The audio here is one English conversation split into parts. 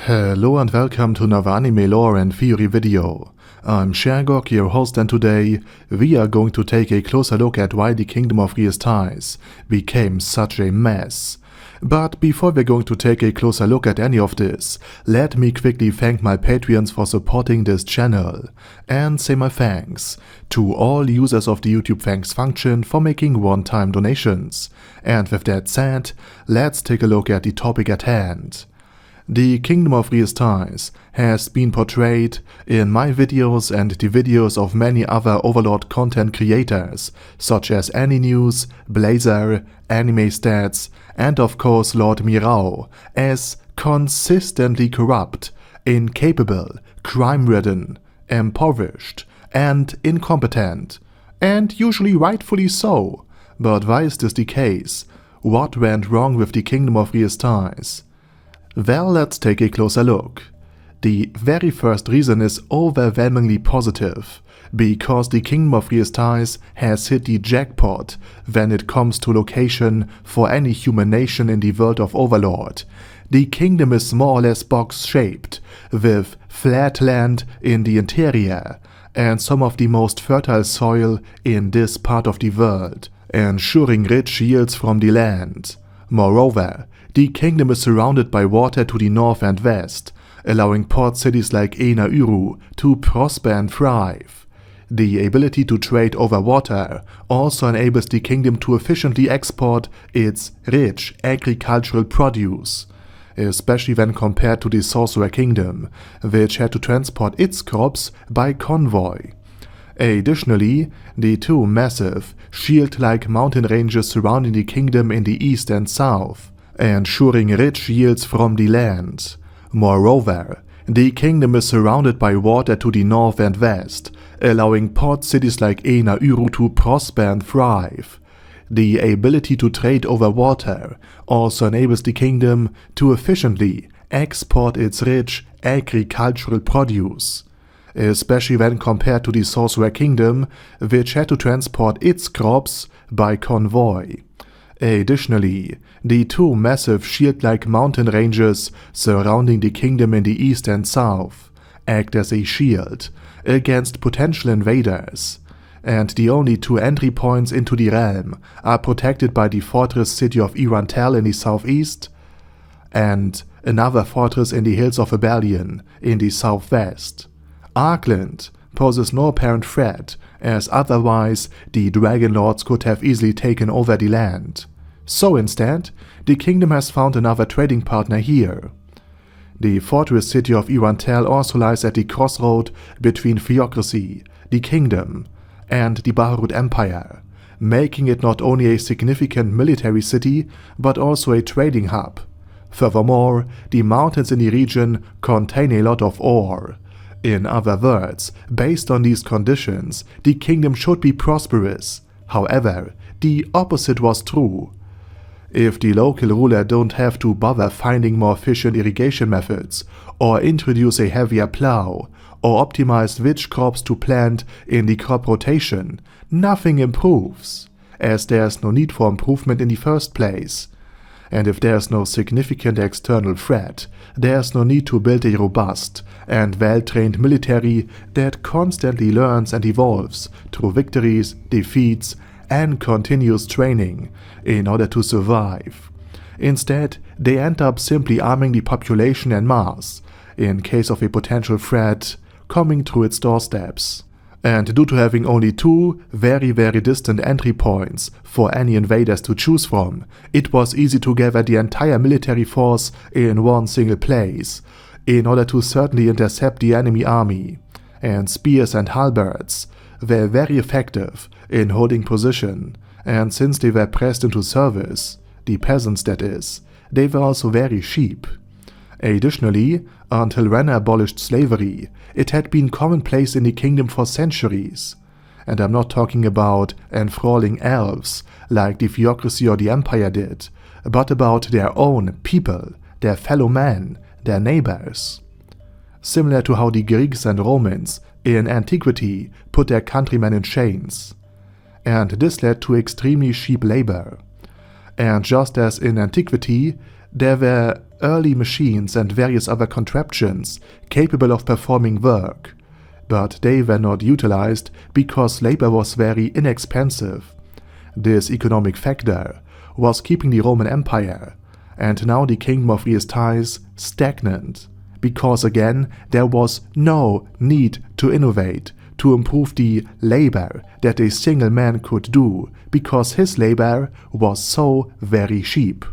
Hello and welcome to another anime lore and theory video. I'm Shergok, your host, and today we are going to take a closer look at why the Kingdom of Re-Estize became such a mess. But before we're going to take a closer look at any of this, let me quickly thank my Patreons for supporting this channel, and say my thanks to all users of the YouTube thanks function for making one-time donations. And with that said, let's take a look at the topic at hand. The Kingdom of Re-Estize has been portrayed in my videos and the videos of many other Overlord content creators such as AniNews, Blazer, Anime Stats, and of course Lord Mirao as consistently corrupt, incapable, crime-ridden, impoverished, and incompetent, and usually rightfully so. But why is this the case? What went wrong with the Kingdom of Re-Estize? Well, let's take a closer look. The very first reason is overwhelmingly positive, because the Kingdom of Re-Estize has hit the jackpot when it comes to location for any human nation in the world of Overlord. The kingdom is more or less box-shaped, with flat land in the interior, and some of the most fertile soil in this part of the world, ensuring rich yields from the land. Moreover, the kingdom is surrounded by water to the north and west, allowing port cities like Uru to prosper and thrive. The ability to trade over water also enables the kingdom to efficiently export its rich agricultural produce, especially when compared to the Sorcerer Kingdom, which had to transport its crops by convoy. Additionally, the two massive, shield-like mountain ranges surrounding the kingdom in the east and south, ensuring rich yields from the land. Moreover, the kingdom is surrounded by water to the north and west, allowing port cities like Uru to prosper and thrive. The ability to trade over water also enables the kingdom to efficiently export its rich agricultural produce, especially when compared to the Sorcerer Kingdom, which had to transport its crops by convoy. Additionally, the two massive shield-like mountain ranges surrounding the kingdom in the east and south act as a shield against potential invaders, and the only two entry points into the realm are protected by the fortress city of Irantel in the southeast and another fortress in the hills of Abelion in the southwest. Arkland poses no apparent threat, as otherwise the Dragon Lords could have easily taken over the land. So instead, the kingdom has found another trading partner here. The fortress city of Irantel also lies at the crossroad between Theocracy, the kingdom, and the Baharut Empire, making it not only a significant military city, but also a trading hub. Furthermore, the mountains in the region contain a lot of ore. In other words, based on these conditions, the kingdom should be prosperous. However, the opposite was true. If the local ruler don't have to bother finding more efficient irrigation methods, or introduce a heavier plow, or optimize which crops to plant in the crop rotation, nothing improves, as there's no need for improvement in the first place. And if there's no significant external threat, there's no need to build a robust and well-trained military that constantly learns and evolves through victories, defeats, and continuous training in order to survive. Instead, they end up simply arming the population en masse in case of a potential threat coming through its doorsteps. And due to having only two very distant entry points for any invaders to choose from, it was easy to gather the entire military force in one single place, in order to certainly intercept the enemy army. And spears and halberds were very effective in holding position, and since they were pressed into service, the peasants that is, they were also very cheap. Additionally, until Renna abolished slavery, it had been commonplace in the kingdom for centuries. And I'm not talking about enthralling elves like the Theocracy or the Empire did, but about their own people, their fellow men, their neighbors. Similar to how the Greeks and Romans in antiquity put their countrymen in chains. And this led to extremely cheap labor. And just as in antiquity, there were early machines and various other contraptions capable of performing work, but they were not utilized because labor was very inexpensive. This economic factor was keeping the Roman Empire, and now the Kingdom of Re-Estize, stagnant, because again there was no need to innovate, to improve the labor that a single man could do, because his labor was so very cheap.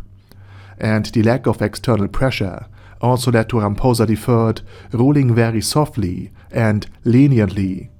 And the lack of external pressure also led to Ramposa III ruling very softly and leniently.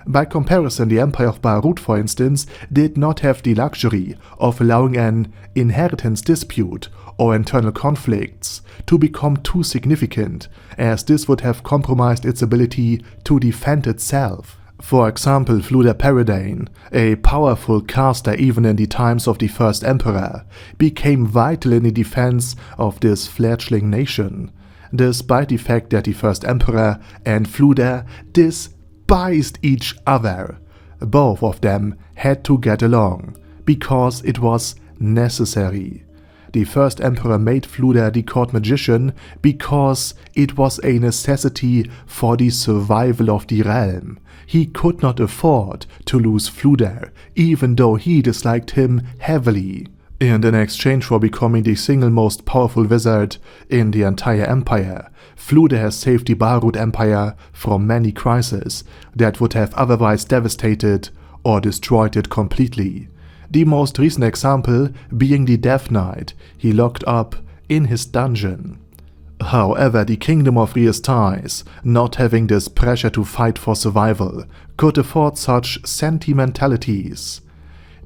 By comparison, the Empire of Beirut, for instance, did not have the luxury of allowing an inheritance dispute or internal conflicts to become too significant, as this would have compromised its ability to defend itself. For example, Fluder Peridane, a powerful caster even in the times of the first emperor, became vital in the defense of this fledgling nation, despite the fact that the first emperor and Fluder despised each other. Both of them had to get along, because it was necessary. The first emperor made Fluder the court magician because it was a necessity for the survival of the realm. He could not afford to lose Fluder, even though he disliked him heavily. And in exchange for becoming the single most powerful wizard in the entire empire, Fluder has saved the Beirut Empire from many crises that would have otherwise devastated or destroyed it completely. The most recent example being the Death Knight he locked up in his dungeon. However, the Kingdom of Re-Estize, not having this pressure to fight for survival, could afford such sentimentalities.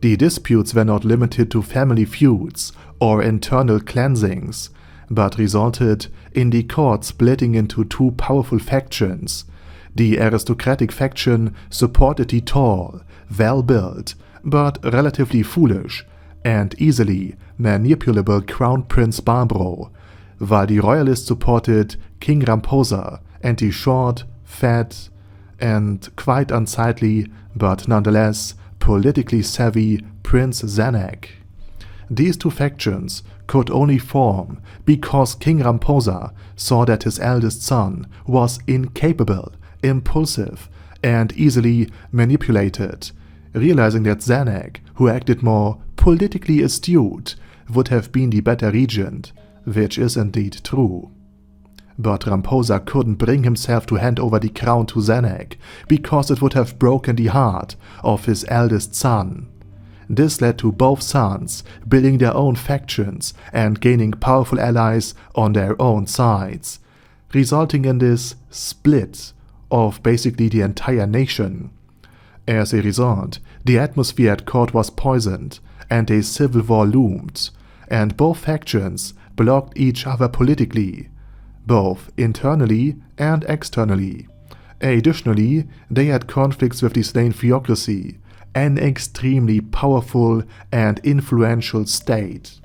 The disputes were not limited to family feuds or internal cleansings, but resulted in the court splitting into two powerful factions. The aristocratic faction supported the tall, well-built, but relatively foolish and easily manipulable Crown Prince Barbaro, while the royalists supported King Ramposa and the short, fat, and quite unsightly, but nonetheless politically savvy Prince Zanek. These two factions could only form because King Ramposa saw that his eldest son was incapable, impulsive, and easily manipulated, realizing that Zanek, who acted more politically astute, would have been the better regent, which is indeed true. But Ramposa couldn't bring himself to hand over the crown to Zanek, because it would have broken the heart of his eldest son. This led to both sons building their own factions and gaining powerful allies on their own sides, resulting in this split of basically the entire nation. As a result, the atmosphere at court was poisoned, and a civil war loomed, and both factions blocked each other politically, both internally and externally. Additionally, they had conflicts with the slain theocracy, an extremely powerful and influential state.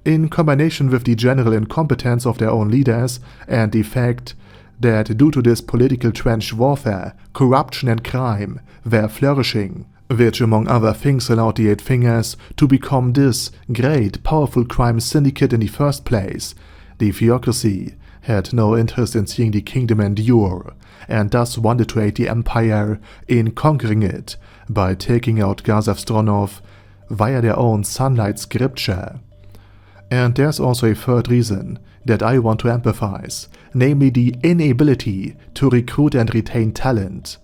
In combination with the general incompetence of their own leaders and the fact that due to this political trench warfare, corruption and crime were flourishing, which among other things allowed the Eight Fingers to become this great powerful crime syndicate in the first place, the theocracy had no interest in seeing the kingdom endure, and thus wanted to aid the empire in conquering it by taking out Gazavstronov via their own sunlight scripture. And there's also a third reason that I want to empathize, namely the inability to recruit and retain talent.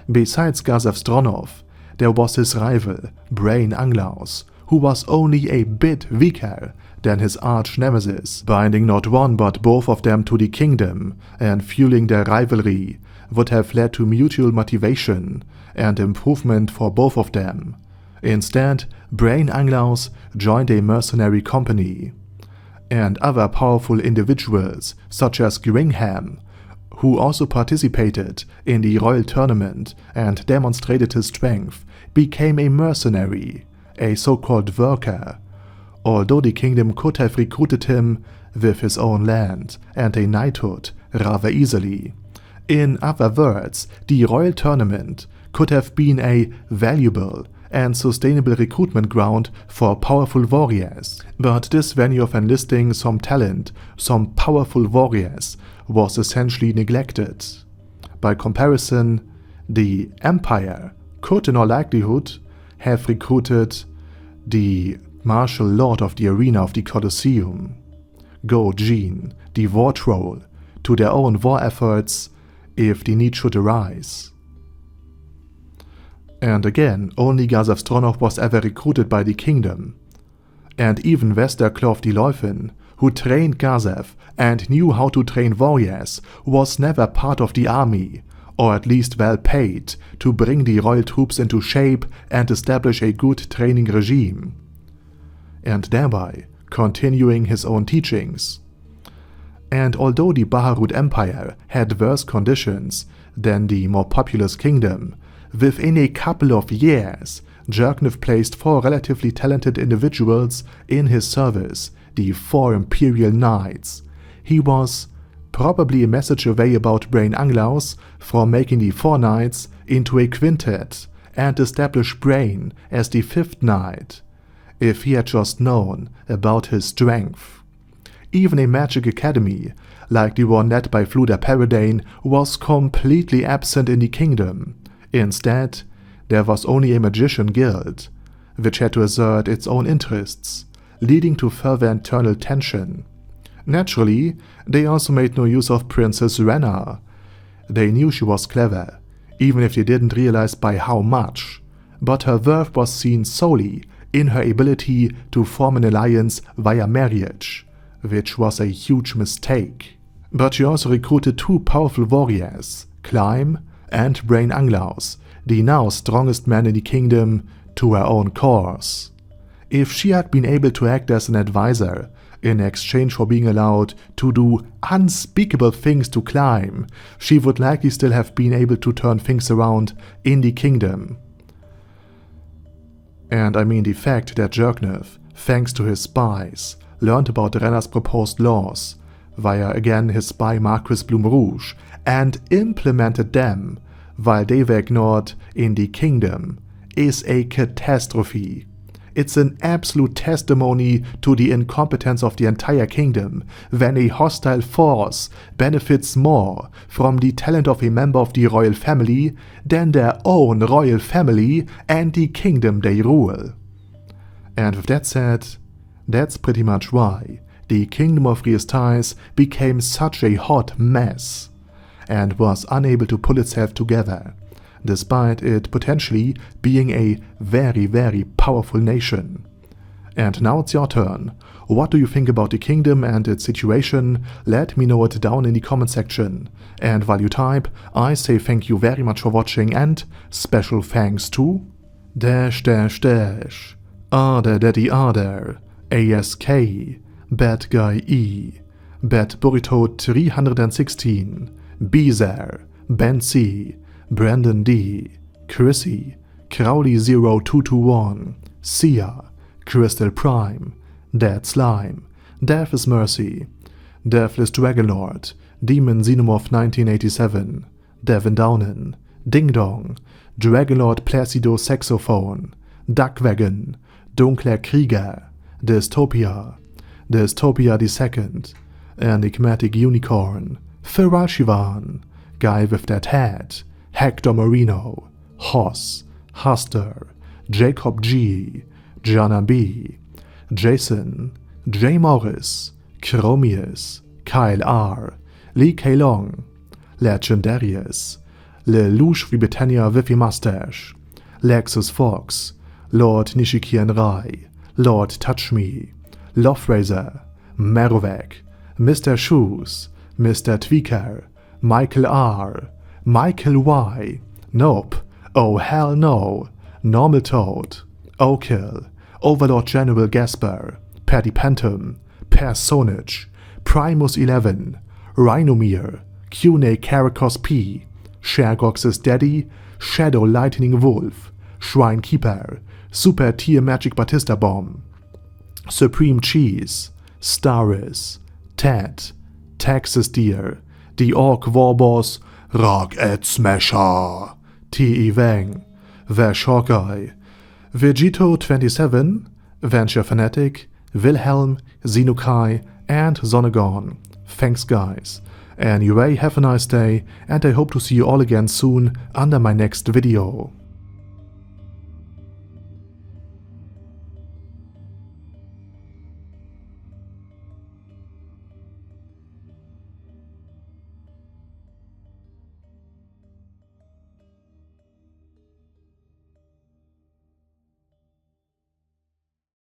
Besides Gazavstronov, there was his rival, Brain Anglaus, who was only a bit weaker than his arch-nemesis, binding not one but both of them to the kingdom, and fueling their rivalry would have led to mutual motivation and improvement for both of them. Instead, Brain Anglaus joined a mercenary company. And other powerful individuals, such as Gringham, who also participated in the royal tournament and demonstrated his strength, became a mercenary, a so-called worker, although the kingdom could have recruited him with his own land and a knighthood rather easily. In other words, the royal tournament could have been a valuable and sustainable recruitment ground for powerful warriors. But this venue of enlisting some talent, some powerful warriors, was essentially neglected. By comparison, the Empire could in all likelihood have recruited the martial lord of the arena of the Colosseum, Go Jin, the war troll, to their own war efforts if the need should arise. And again, only Gazef Stronov was ever recruited by the kingdom. And even Westerklov the Leufin, who trained Gazef and knew how to train warriors, was never part of the army, or at least well paid, to bring the royal troops into shape and establish a good training regime, and thereby continuing his own teachings. And although the Baharut Empire had worse conditions than the more populous kingdom, within a couple of years, Jerknev placed 4 relatively talented individuals in his service, the 4 Imperial Knights. He was probably a message away about Brain Anglaus from making the 4 Knights into a quintet and establish Brain as the 5th Knight, if he had just known about his strength. Even a magic academy, like the one led by Fluda Paradane, was completely absent in the kingdom. Instead, there was only a magician guild, which had to assert its own interests, leading to further internal tension. Naturally, they also made no use of Princess Renna. They knew she was clever, even if they didn't realize by how much, but her worth was seen solely in her ability to form an alliance via marriage, which was a huge mistake. But she also recruited 2 powerful warriors, Climb and Brain Anglaus, the now strongest man in the kingdom, to her own cause. If she had been able to act as an advisor in exchange for being allowed to do unspeakable things to Climb, she would likely still have been able to turn things around in the kingdom. And I mean the fact that Jerknev, thanks to his spies, learned about Renna's proposed laws, via again his spy Marquis Bloom Rouge, and implemented them while they were ignored in the kingdom, is a catastrophe. It's an absolute testimony to the incompetence of the entire kingdom when a hostile force benefits more from the talent of a member of the royal family than their own royal family and the kingdom they rule. And with that said, that's pretty much why the Kingdom of Re-Estize became such a hot mess and was unable to pull itself together, despite it potentially being a very, very powerful nation. And now it's your turn. What do you think about the kingdom and its situation? Let me know it down in the comment section. And while you type, I say thank you very much for watching, and special thanks to Arder Daddy Arder, ASK, Bad Guy E, Bad Burrito 316, Beezer, Ben C, Brandon D, Chrissy, Crowley0221, Sia, Crystal Prime, Dead Slime, Death is Mercy, Deathless Dragonlord, Demon Xenomorph 1987, Devin Downen, Ding Dong, Dragonlord Placido Saxophone, Duckwagon, Dunkler Krieger, Dystopia, Dystopia II, Enigmatic Unicorn, Feral Shivan, Guy with That Hat, Hector Marino, Hoss, Huster, Jacob G, Jana B, Jason, J. Morris, Chromius, Kyle R, Lee K. Long, Legendarius, Lelouch Britannia Viffy Mustache, Lexus Fox, Lord Nishikian Rai, Lord Touch Me, Loverazer, Merovec, Mr. Shoes, Mr. Tweaker, Michael R, Michael Y, Nope, Oh Hell No, Normal Toad, Okill, Overlord General Gasper, Paddy Pantum, Personage, Primus 11, Rhinomere, Cune Karakos P, Shergox's Daddy, Shadow Lightning Wolf, Shrine Keeper, Super Tier Magic Batista Bomb, Supreme Cheese, Staris, Ted, Texas Deer, The Orc Warboss, Rocket Smasher, T.E. Wang, Vash Hawkeye, Vegito27, Venture Fanatic, Wilhelm, Zinukai, and Zonegon. Thanks guys. Anyway, have a nice day, and I hope to see you all again soon under my next video.